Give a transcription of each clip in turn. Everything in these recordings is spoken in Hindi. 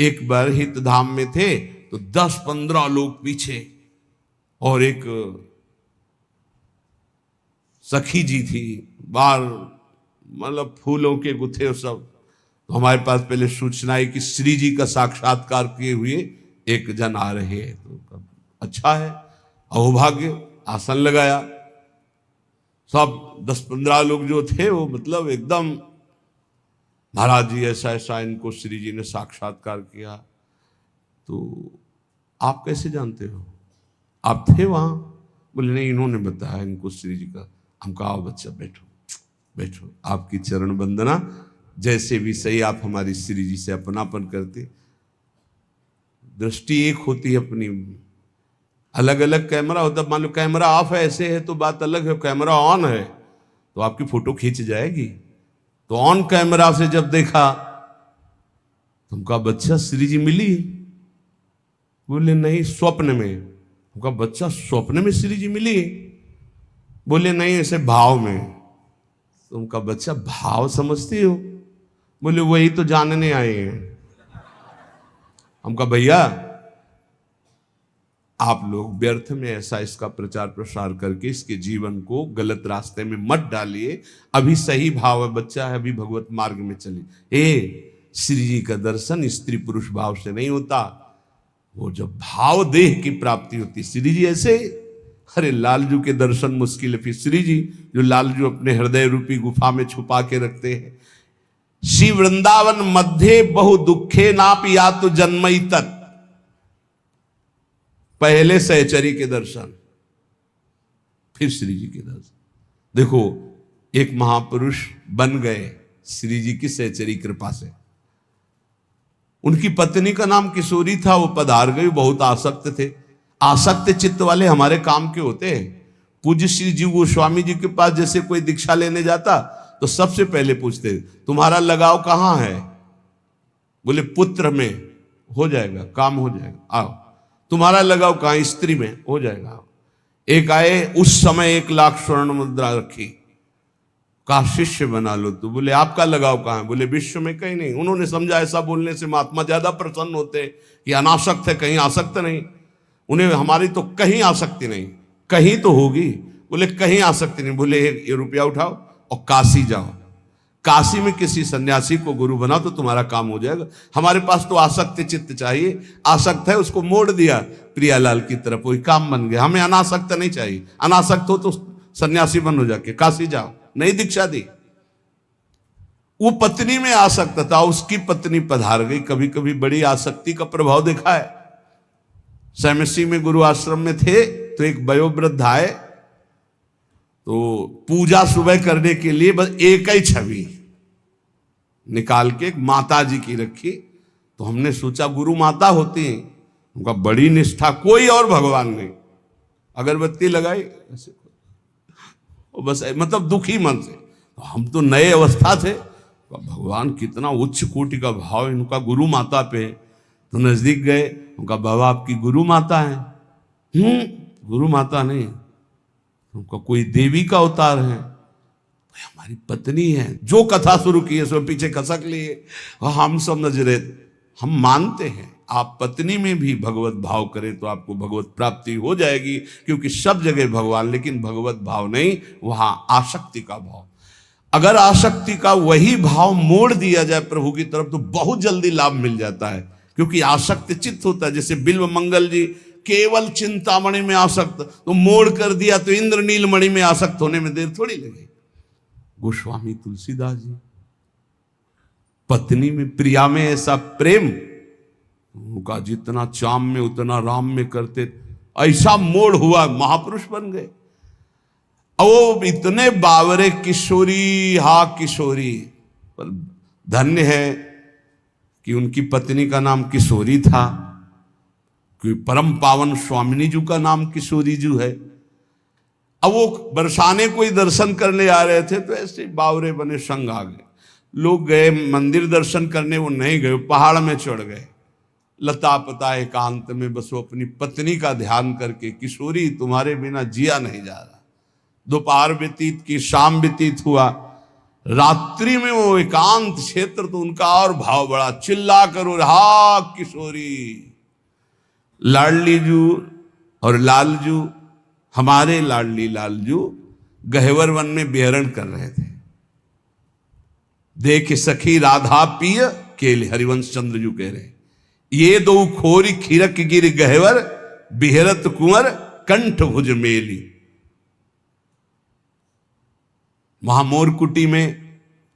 एक बार हित धाम में थे तो 10-15 लोग पीछे, और एक सखी जी थी, बाल मतलब फूलों के गुथे और सब। तो हमारे पास पहले सूचना है कि श्री जी का साक्षात्कार किए हुए एक जन आ रहे हैं। तो अच्छा है, अहोभाग्य, आसन लगाया। सब 10-15 लोग जो थे वो मतलब एकदम, महाराज जी ऐसा ऐसा इनको श्री जी ने साक्षात्कार किया। तो आप कैसे जानते हो, आप थे वहां? बोले नहीं, इन्होंने बताया इनको श्री जी का। हम कहा आओ बच्चा बैठो बैठो, आपकी चरण वंदना, जैसे भी सही आप हमारी श्री जी से अपनापन करते। दृष्टि एक होती है अपनी, अलग अलग कैमरा होता है। मान लो कैमरा ऑफ है ऐसे है तो बात अलग है, कैमरा ऑन है तो आपकी फोटो खींच जाएगी। तो ऑन कैमरा से जब देखा तुमका बच्चा श्री जी मिली? बोले नहीं, स्वप्न में। तुमका बच्चा स्वप्न में श्री जी मिली? बोले नहीं, ऐसे भाव में। तुमका बच्चा भाव समझती हो? बोले वही तो जानने आए हैं। हमका भैया आप लोग व्यर्थ में ऐसा इसका प्रचार प्रसार करके इसके जीवन को गलत रास्ते में मत डालिए। अभी सही भाव है, बच्चा है, अभी भगवत मार्ग में चलिए। श्री जी का दर्शन स्त्री पुरुष भाव से नहीं होता, वो जब भाव देह की प्राप्ति होती। श्री जी ऐसे, अरे लालजू के दर्शन मुश्किल है, फिर श्री जी जो लालजू अपने हृदय रूपी गुफा में छुपा के रखते हैं। श्री वृंदावन मध्य बहु दुखे नाप या तो जन्मई तत्, पहले सहचरी के दर्शन, फिर श्री जी के दर्शन। देखो एक महापुरुष बन गए श्री जी की सहचरी कृपा से। उनकी पत्नी का नाम किशोरी था, वो पधार गई, बहुत आसक्त थे। आसक्त चित्त वाले हमारे काम के होते हैं। पूज्य श्री जी गोस्वामी जी के पास जैसे कोई दीक्षा लेने जाता तो सबसे पहले पूछते तुम्हारा लगाव कहां है? बोले पुत्र में, हो जाएगा, काम हो जाएगा, आओ। तुम्हारा लगाव कहां? स्त्री में, हो जाएगा। एक आए, उस समय 1 लाख स्वर्ण मुद्रा रखी, कहा शिष्य बना लो। तो बोले आपका लगाव कहां है? बोले विश्व में कहीं नहीं। उन्होंने समझा ऐसा बोलने से महात्मा ज्यादा प्रसन्न होते कि अनासक्त है, कहीं आसक्त नहीं। उन्हें हमारी तो कहीं आसक्ति नहीं, कहीं तो होगी। बोले कहीं आसक्ति नहीं। बोले ये रुपया उठाओ और काशी जाओ, काशी में किसी सन्यासी को गुरु बनाओ तो तुम्हारा काम हो जाएगा। हमारे पास तो आसक्त चित्त चाहिए, आसक्त है उसको मोड़ दिया प्रियालाल की तरफ, वही काम बन गया। हमें अनासक्त नहीं चाहिए, अनासक्त हो तो सन्यासी बनो, जाके काशी जाओ। नहीं दीक्षा दी। वो पत्नी में आसक्त था, उसकी पत्नी पधार गई। कभी कभी बड़ी आसक्ति का प्रभाव देखा है। सैमसी में गुरु आश्रम में थे तो एक वयोवृद्ध आए, तो पूजा सुबह करने के लिए बस एक ही छवि निकाल के एक माता जी की रखी। तो हमने सोचा गुरु माता होती हैं, उनका बड़ी निष्ठा, कोई और भगवान नहीं। अगरबत्ती लगाई ऐसे, बस मतलब दुखी मन से। तो हम तो नए अवस्था थे, तो भगवान कितना उच्च कोटि का भाव इनका गुरु माता पे। तो नजदीक गए, उनका बाबा आपकी गुरु माता है? गुरु माता नहीं, उनका कोई देवी का अवतार है। हमारी पत्नी है। जो कथा शुरू की है सो पीछे खसक लिए। हम समझ रहे, हम मानते हैं आप पत्नी में भी भगवत भाव करें तो आपको भगवत प्राप्ति हो जाएगी, क्योंकि सब जगह भगवान, लेकिन भगवत भाव नहीं, वहां आसक्ति का भाव। अगर आसक्ति का वही भाव मोड़ दिया जाए प्रभु की तरफ तो बहुत जल्दी लाभ मिल जाता है, क्योंकि आसक्त चित्त होता है। जैसे बिल्व मंगल जी केवल चिंतामणि में आसक्त, तो मोड़ कर दिया तो इंद्रनील मणि में आसक्त होने में देर थोड़ी लगी। गोस्वामी तुलसीदास जी पत्नी में, प्रिया में ऐसा प्रेम, उनका जितना चाम में उतना राम में करते, ऐसा मोड़ हुआ, महापुरुष बन गए। वो इतने बावरे किशोरी, हा किशोरी, पर धन्य है कि उनकी पत्नी का नाम किशोरी था, कि परम पावन स्वामिनी जी का नाम किशोरी जी है। अब वो बरसाने कोई दर्शन करने आ रहे थे तो ऐसे बावरे बने संग आ गए। लोग गए मंदिर दर्शन करने, वो नहीं गए, पहाड़ में चढ़ गए। लता पता एकांत में बस वो अपनी पत्नी का ध्यान करके, किशोरी तुम्हारे बिना जिया नहीं जा रहा। दोपहर व्यतीत की, शाम व्यतीत हुआ, रात्रि में वो एकांत क्षेत्र तो उनका और भाव बड़ा, चिल्ला करो हा किशोरी। लाडली जू और लालजू, हमारे लाडली लालजू गहवर वन में विहरण कर रहे थे। देख सखी राधा पिय केले, हरिवंश चंद्र जू कह रहे, ये दो खोरी खीरक गिर गहवर बिहरत कुंवर कंठ भुज मेली। महामोर कुटी में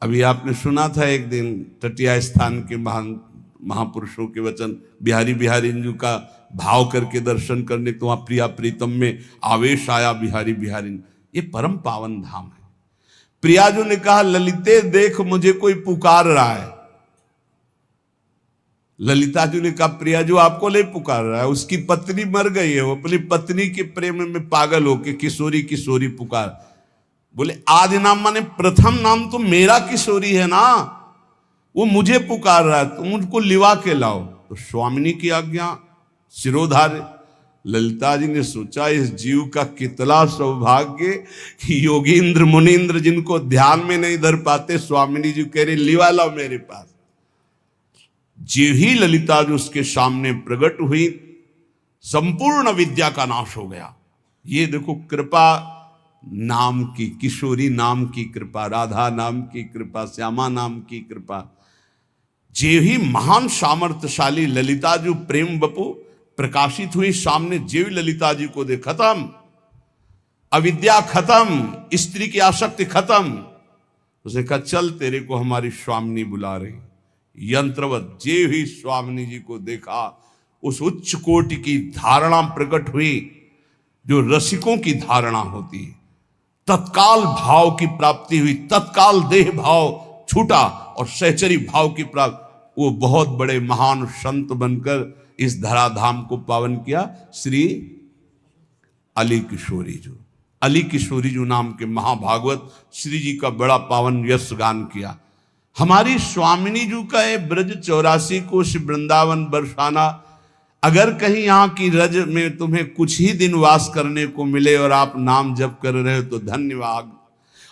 अभी आपने सुना था एक दिन तटिया स्थान के महान महापुरुषों के वचन, बिहारी बिहारी जी का भाव करके दर्शन करने तो वहां प्रिया प्रीतम में आवेश आया बिहारी बिहारी। ये परम पावन धाम है। प्रियाजू ने कहा ललिते देख मुझे कोई पुकार रहा है। ललिता जी ने कहा प्रियाजू आपको ले पुकार रहा है, उसकी पत्नी मर गई है, वो अपनी पत्नी के प्रेम में पागल होके किशोरी किशोरी पुकार। बोले आदि नाम माने प्रथम नाम तो मेरा किशोरी है ना, वो मुझे पुकार रहा है, तुम मुझको लिवा के लाओ। तो स्वामिनी की आज्ञा सिरोधार्य। ललिता जी ने सोचा इस जीव का कितना सौभाग्य कि योगींद्र मुनींद्र जिनको ध्यान में नहीं धर पाते, स्वामिनी जी कह रहे लिवा लाओ मेरे पास। जीव ही ललिता जी उसके सामने प्रकट हुई, संपूर्ण विद्या का नाश हो गया। ये देखो कृपा नाम की, किशोरी नाम की कृपा, राधा नाम की कृपा, श्यामा नाम की कृपा। जे ही महान सामर्थ्यशाली ललिता जी प्रेम बपू प्रकाशित हुई सामने, जीव ललिता जी को देख खत्म, अविद्या खत्म, स्त्री की आसक्ति खत्म। उसने कहा चल तेरे को हमारी स्वामिनी बुला रही। यंत्रवत जेव ही स्वामिनी जी को देखा, उस उच्च कोटि की धारणा प्रकट हुई जो रसिकों की धारणा होती है। तत्काल भाव की प्राप्ति हुई, तत्काल देह भाव छूटा और सहचरी भाव की प्राप्ति। वो बहुत बड़े महान संत बनकर इस धराधाम को पावन किया। श्री अली किशोरी जी, अली किशोरी जी नाम के महाभागवत श्री जी का बड़ा पावन यश गान किया। हमारी स्वामिनी जी का है ब्रज 84 कोश वृंदावन बरसाना। अगर कहीं यहाँ की रज में तुम्हें कुछ ही दिन वास करने को मिले और आप नाम जप कर रहे हो तो धन्यवाद।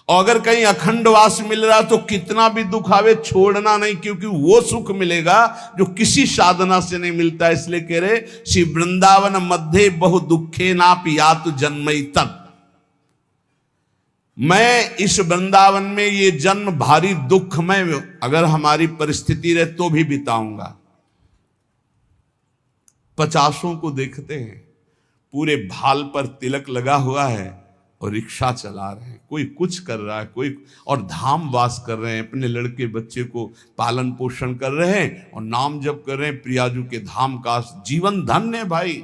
और अगर कहीं अखंड वास मिल रहा तो कितना भी दुख आवे छोड़ना नहीं, क्योंकि वो सुख मिलेगा जो किसी साधना से नहीं मिलता। इसलिए कह रहे श्री वृंदावन मध्य बहु दुखे नापि यातु जन्मई तत्। मैं इस वृंदावन में ये जन्म भारी दुख में अगर हमारी परिस्थिति रहे तो भी बिताऊंगा। 50 को देखते हैं पूरे भाल पर तिलक लगा हुआ है और रिक्शा चला रहे हैं, कोई कुछ कर रहा है, कोई और धाम वास कर रहे हैं, अपने लड़के बच्चे को पालन पोषण कर रहे हैं और नाम जप कर रहे हैं प्रियाजू के धाम का। जीवन धन्य है भाई।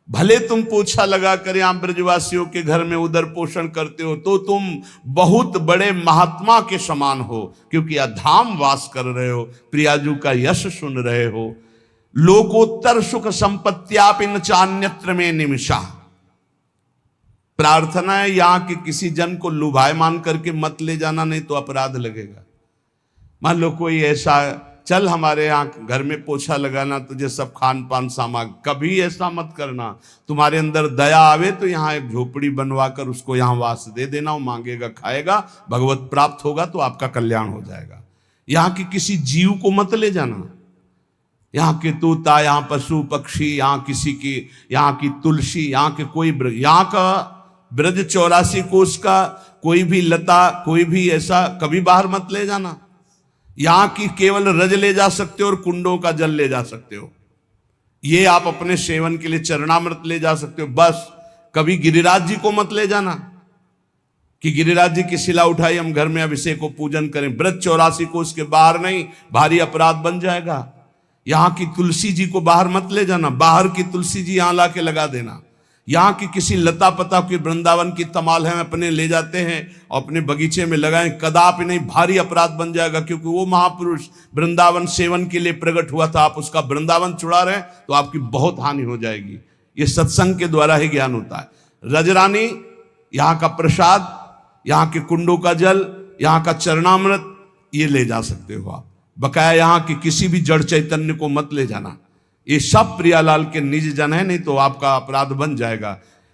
भले तुम पोछा लगा कर यहाँ ब्रजवासियों के घर में उधर पोषण करते हो तो तुम बहुत बड़े महात्मा के समान हो, क्योंकि यह धाम वास कर रहे हो, प्रियाजू का यश सुन रहे हो। लोकोत्तर सुख संपत्त्यापिन चान्यत्र में निमिषा। प्रार्थना है यहां के किसी जन को लुभायमान करके मत ले जाना, नहीं तो अपराध लगेगा। मान लो कोई ऐसा चल हमारे यहाँ घर में पोछा लगाना, तुझे सब खान पान सामान, कभी ऐसा मत करना। तुम्हारे अंदर दया आवे तो यहाँ एक झोपड़ी बनवा कर उसको यहाँ वास दे देना, वो मांगेगा खाएगा, भगवत प्राप्त होगा तो आपका कल्याण हो जाएगा। यहाँ की किसी जीव को मत ले जाना। यहाँ के तोता, यहाँ पशु पक्षी, यहाँ किसी की, यहाँ की तुलसी, यहाँ के कोई यहाँ का ब्रज 84 कोष का कोई भी लता, कोई भी ऐसा कभी बाहर मत ले जाना। यहाँ की केवल रज ले जा सकते हो और कुंडों का जल ले जा सकते हो, ये आप अपने सेवन के लिए चरणामृत ले जा सकते हो बस। कभी गिरिराज जी को मत ले जाना कि गिरिराज जी की शिला उठाई हम घर में अभिषेक को पूजन करें। ब्रज 84 कोष के बाहर नहीं, भारी अपराध बन जाएगा। यहाँ की तुलसी जी को बाहर मत ले जाना, बाहर की तुलसी जी यहाँ ला के लगा देना। यहाँ की किसी लता पता की वृंदावन की तमाल है अपने ले जाते हैं और अपने बगीचे में लगाएं, कदापि नहीं, भारी अपराध बन जाएगा। क्योंकि वो महापुरुष वृंदावन सेवन के लिए प्रकट हुआ था, आप उसका वृंदावन छुड़ा रहे हैं तो आपकी बहुत हानि हो जाएगी। ये सत्संग के द्वारा ही ज्ञान होता है। रजरानी, यहाँ का प्रसाद, यहाँ के कुंडों का जल, यहाँ का चरणामृत, ये ले जा सकते हो आप। बकाया यहाँ की किसी भी जड़ चैतन्य को मत ले जाना। ये सब प्रियालाल के निज जन है, नहीं तो आपका अपराध बन जाएगा।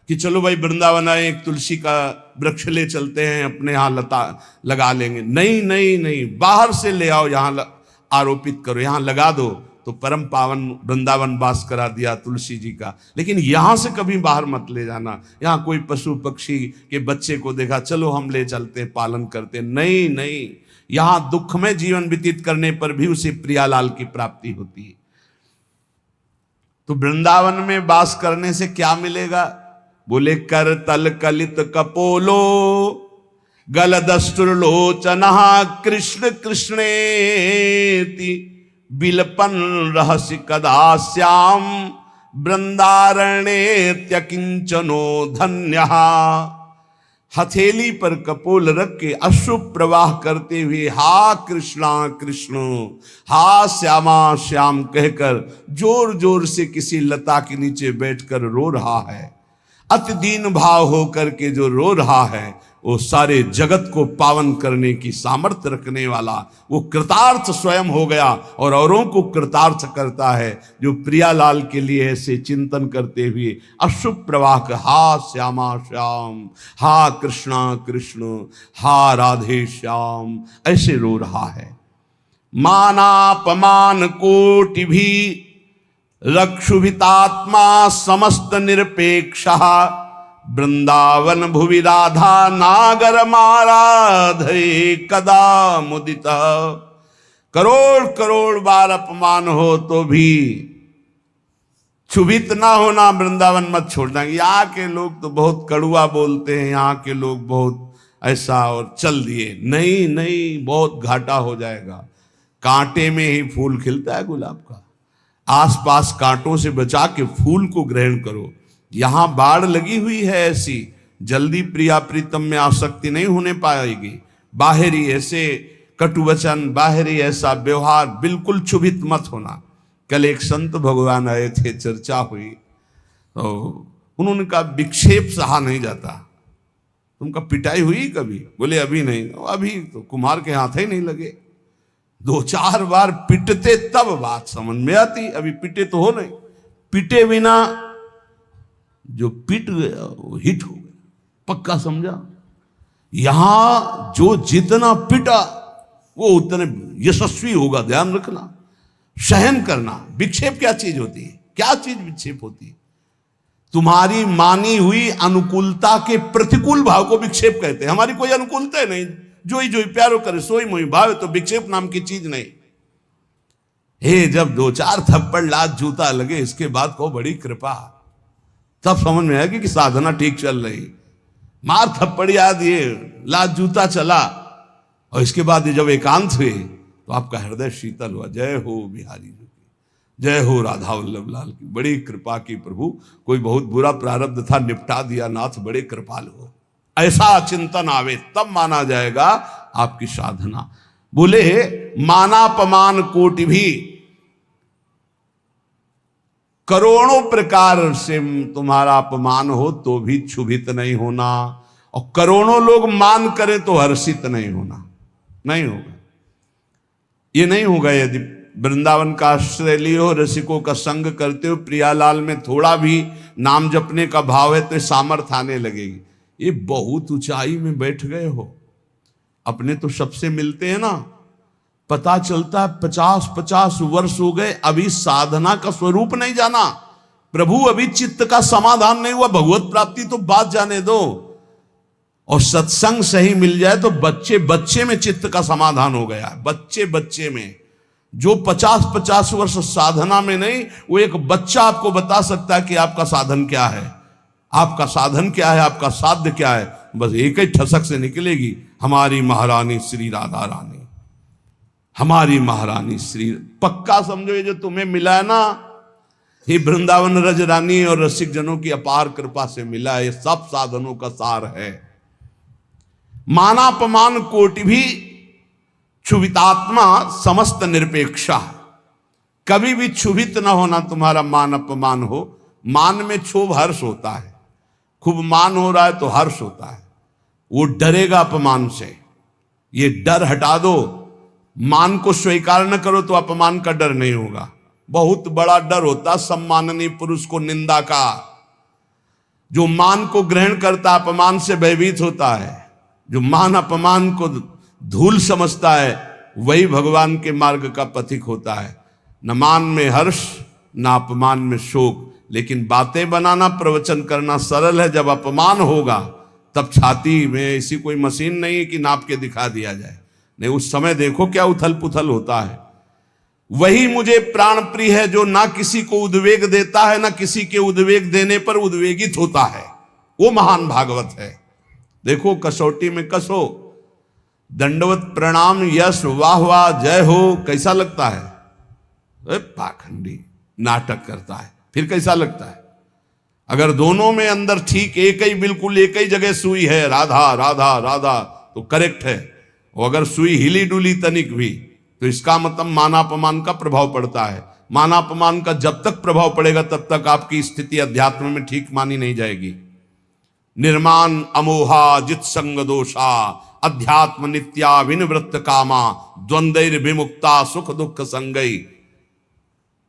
कि चलो भाई वृंदावन आए, एक तुलसी का वृक्ष ले चलते हैं, अपने यहाँ लता लगा लेंगे। नहीं नहीं नहीं, बाहर से ले आओ, यहाँ आरोपित करो, यहाँ लगा दो। तो परम पावन वृंदावन वास करा दिया तुलसी जी का। लेकिन यहां से कभी बाहर मत ले जाना। यहाँ कोई पशु पक्षी के बच्चे को देखा, चलो हम ले चलते हैं, पालन करते, नहीं नहीं, यहां दुख में जीवन व्यतीत करने पर भी उसे प्रियालाल की प्राप्ति होती है। तो वृंदावन में वास करने से क्या मिलेगा? बोले कर तल कलित कपोलो गल दस्तुर्लोचना कृष्ण कृष्णेति बिलपन रहस्य कदा श्याम वृंदारण्ये त्यकिंचनो धन्य। हथेली पर कपोल रख के अश्रु प्रवाह करते हुए हा कृष्णा कृष्ण, हा श्यामा श्याम कहकर जोर जोर से किसी लता के नीचे बैठकर रो रहा है। अति दीन भाव होकर के जो रो रहा है, वो सारे जगत को पावन करने की सामर्थ्य रखने वाला, वो कृतार्थ स्वयं हो गया और औरों को कृतार्थ करता है, जो प्रियालाल के लिए ऐसे चिंतन करते हुए अशुभ प्रवाह का हा श्यामा श्याम, हा कृष्णा कृष्ण, हा राधे श्याम ऐसे रो रहा है। मानापमान कोटि भी रक्षुभितात्मा समस्त निरपेक्षा वृंदावन भुवि राधा नागर माराधे कदा मुदिता। करोड़ करोड़ बार अपमान हो तो भी क्षुभित ना होना, वृंदावन मत छोड़ना। यहाँ के लोग तो बहुत कड़ुआ बोलते हैं, यहाँ के लोग बहुत ऐसा, और चल दिए। नहीं नहीं, बहुत घाटा हो जाएगा। कांटे में ही फूल खिलता है गुलाब का। आसपास कांटों से बचा के फूल को ग्रहण करो। यहां बाढ़ लगी हुई है ऐसी, जल्दी प्रिया प्रीतम में आसक्ति नहीं होने पाएगी। बाहरी ऐसे कटुवचन, बाहरी ऐसा व्यवहार, बिल्कुल क्षुभित मत होना। कल एक संत भगवान आए थे, चर्चा हुई, तो उन्होंने कहा विक्षेप सहा नहीं जाता। तुमका पिटाई हुई कभी? बोले अभी नहीं। अभी तो कुमार के हाथ ही नहीं लगे। 2-4 बार पिटते तब बात समझ में आती। अभी पिटे तो हो नहीं, पिटे बिना जो पिट गया वो हिट हो गया, पक्का समझा। यहां जो जितना पिटा वो उतने यशस्वी होगा, ध्यान रखना। सहन करना। विक्षेप क्या चीज होती है? क्या चीज विक्षेप होती है? तुम्हारी मानी हुई अनुकूलता के प्रतिकूल भाव को विक्षेप कहते हैं। हमारी कोई अनुकूलता है नहीं, जो ही प्यारो करे सोई मोई भाव, तो विक्षेप नाम की चीज नहीं। हे, जब 2-4 थप्पड़ लात जूता लगे, इसके बाद को बड़ी कृपा, तब समझ में आएगी कि साधना ठीक चल रही। मार थप्पड़ याद, ये लात जूता चला, और इसके बाद जब एकांत हुए तो आपका हृदय शीतल हुआ। जय हो बिहारी जी की, जय हो राधा वल्लभ लाल की। बड़ी कृपा की प्रभु, कोई बहुत बुरा प्रारब्ध था, निपटा दिया नाथ, बड़े कृपाल हो। ऐसा चिंतन आवे तब माना जाएगा आपकी साधना। बोले मानापमान कोटि भी, करोड़ों प्रकार से तुम्हारा अपमान हो तो भी क्षुभित नहीं होना, और करोड़ों लोग मान करें तो हर्षित नहीं होना। नहीं होगा, ये नहीं होगा। यदि वृंदावन का आश्रय लिए हो, रसिकों का संग करते हो, प्रियालाल में थोड़ा भी नाम जपने का भाव है, तो सामर्थ्य आने लगेगी। ये बहुत ऊंचाई में बैठ गए हो। अपने तो सबसे मिलते हैं ना, पता चलता है 50-50 वर्ष हो गए, अभी साधना का स्वरूप नहीं जाना। प्रभु अभी चित्त का समाधान नहीं हुआ, भगवत प्राप्ति तो बात जाने दो। और सत्संग सही मिल जाए तो बच्चे बच्चे में चित्त का समाधान हो गया। बच्चे बच्चे में, जो 50-50 वर्ष साधना में नहीं, वो एक बच्चा आपको बता सकता है कि आपका साधन क्या है, आपका साधन क्या है, आपका साध्य क्या है। बस एक ही ठसक से निकलेगी, हमारी महारानी श्री राधा रानी, हमारी महारानी श्री। पक्का समझो, ये जो तुम्हें मिला है ना, ये वृंदावन रज रानी और रसिक जनों की अपार कृपा से मिला है। ये सब साधनों का सार है। मानापमान कोटि भी क्षुभितात्मा समस्त निरपेक्षा। कभी भी क्षुभित ना होना, तुम्हारा मान अपमान हो। मान में क्षोभ हर्ष होता है, खूब मान हो रहा है तो हर्ष होता है, वो डरेगा अपमान से। ये डर हटा दो, मान को स्वीकार न करो तो अपमान का डर नहीं होगा। बहुत बड़ा डर होता सम्माननीय पुरुष को निंदा का। जो मान को ग्रहण करता अपमान से भयभीत होता है, जो मान अपमान को धूल समझता है, वही भगवान के मार्ग का पथिक होता है। न मान में हर्ष न अपमान में शोक। लेकिन बातें बनाना, प्रवचन करना सरल है, जब अपमान होगा तब छाती में ऐसी कोई मशीन नहीं है कि नाप के दिखा दिया जाए। नहीं, उस समय देखो क्या उथल पुथल होता है। वही मुझे प्राण प्रिय है जो ना किसी को उद्वेग देता है, ना किसी के उद्वेग देने पर उद्वेगित होता है। वो महान भागवत है। देखो कसौटी में कसो, दंडवत प्रणाम यश वाह वाह जय हो, कैसा लगता है? पाखंडी नाटक करता है, फिर कैसा लगता है? अगर दोनों में अंदर ठीक एक ही, बिल्कुल एक ही जगह सुई है, राधा राधा राधा, तो करेक्ट है। और अगर सुई हिली डुली तनिक भी, तो इसका मतलब मानापमान का प्रभाव पड़ता है। मानापमान का जब तक प्रभाव पड़ेगा तब तक आपकी स्थिति अध्यात्म में ठीक मानी नहीं जाएगी। निर्माण अमोहा जित संग दोषा अध्यात्म नित्या विनिवृत्त कामा द्वंद्वैर विमुक्ता सुख दुख संगई।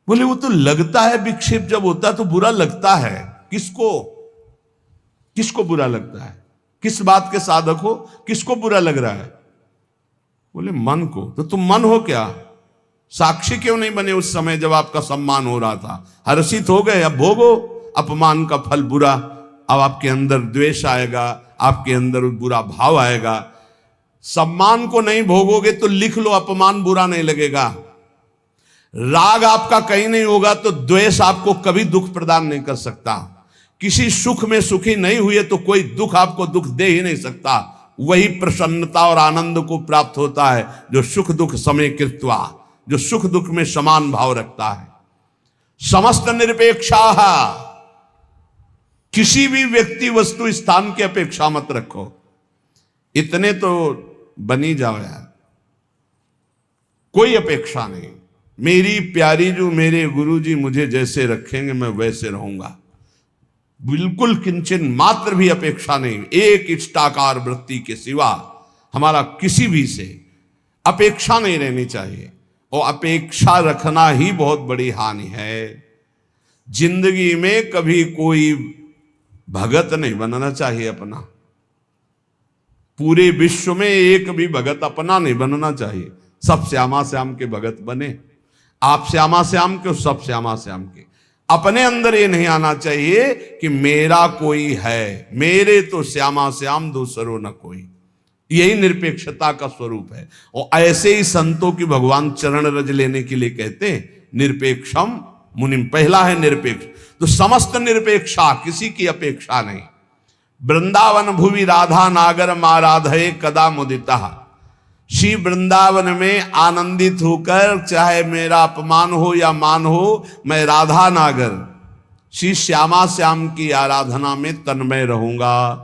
बोले वो तो लगता है विक्षेप जब होता है तो बुरा लगता है। किसको? किसको बुरा लगता है? किस बात के साधक हो, किसको बुरा लग रहा है? बोले मन को। तो तुम मन हो क्या? साक्षी क्यों नहीं बने उस समय जब आपका सम्मान हो रहा था? हर्षित हो गए, अब भोगो अपमान का फल बुरा। अब आपके अंदर द्वेष आएगा, आपके अंदर बुरा भाव आएगा। सम्मान को नहीं भोगोगे तो लिख लो, अपमान बुरा नहीं लगेगा। राग आपका कहीं नहीं होगा तो द्वेष आपको कभी दुख प्रदान नहीं कर सकता। किसी सुख में सुखी नहीं हुए तो कोई दुख आपको दुख दे ही नहीं सकता। वही प्रसन्नता और आनंद को प्राप्त होता है जो सुख दुख समय कृत्वा, जो सुख दुख में समान भाव रखता है। समस्त निरपेक्षा, किसी भी व्यक्ति वस्तु स्थान की अपेक्षा मत रखो। इतने तो बनी जाओ यार, कोई अपेक्षा नहीं। मेरी प्यारी जो मेरे गुरुजी मुझे जैसे रखेंगे मैं वैसे रहूंगा। बिल्कुल किंचन मात्र भी अपेक्षा नहीं। एक इष्टाकार वृत्ति के सिवा हमारा किसी भी से अपेक्षा नहीं रहनी चाहिए। और अपेक्षा रखना ही बहुत बड़ी हानि है। जिंदगी में कभी कोई भगत नहीं बनना चाहिए अपना। पूरे विश्व में एक भी भगत अपना नहीं बनना चाहिए। सब श्यामा श्याम के भगत बने। आप श्यामा श्याम के, सब श्यामा श्याम के। अपने अंदर ये नहीं आना चाहिए कि मेरा कोई है, मेरे तो श्यामा श्याम दूसरो न कोई। यही निरपेक्षता का स्वरूप है। और ऐसे ही संतों की भगवान चरण रज लेने के लिए कहते हैं निरपेक्षम मुनिम। पहला है निरपेक्ष, तो समस्त निरपेक्षा, किसी की अपेक्षा नहीं। वृंदावन भुवि राधा नागर माराधे कदा मुदिता। श्री वृंदावन में आनंदित होकर, चाहे मेरा अपमान हो या मान हो, मैं राधा नागर श्री श्यामा श्याम की आराधना में तन्मय रहूंगा।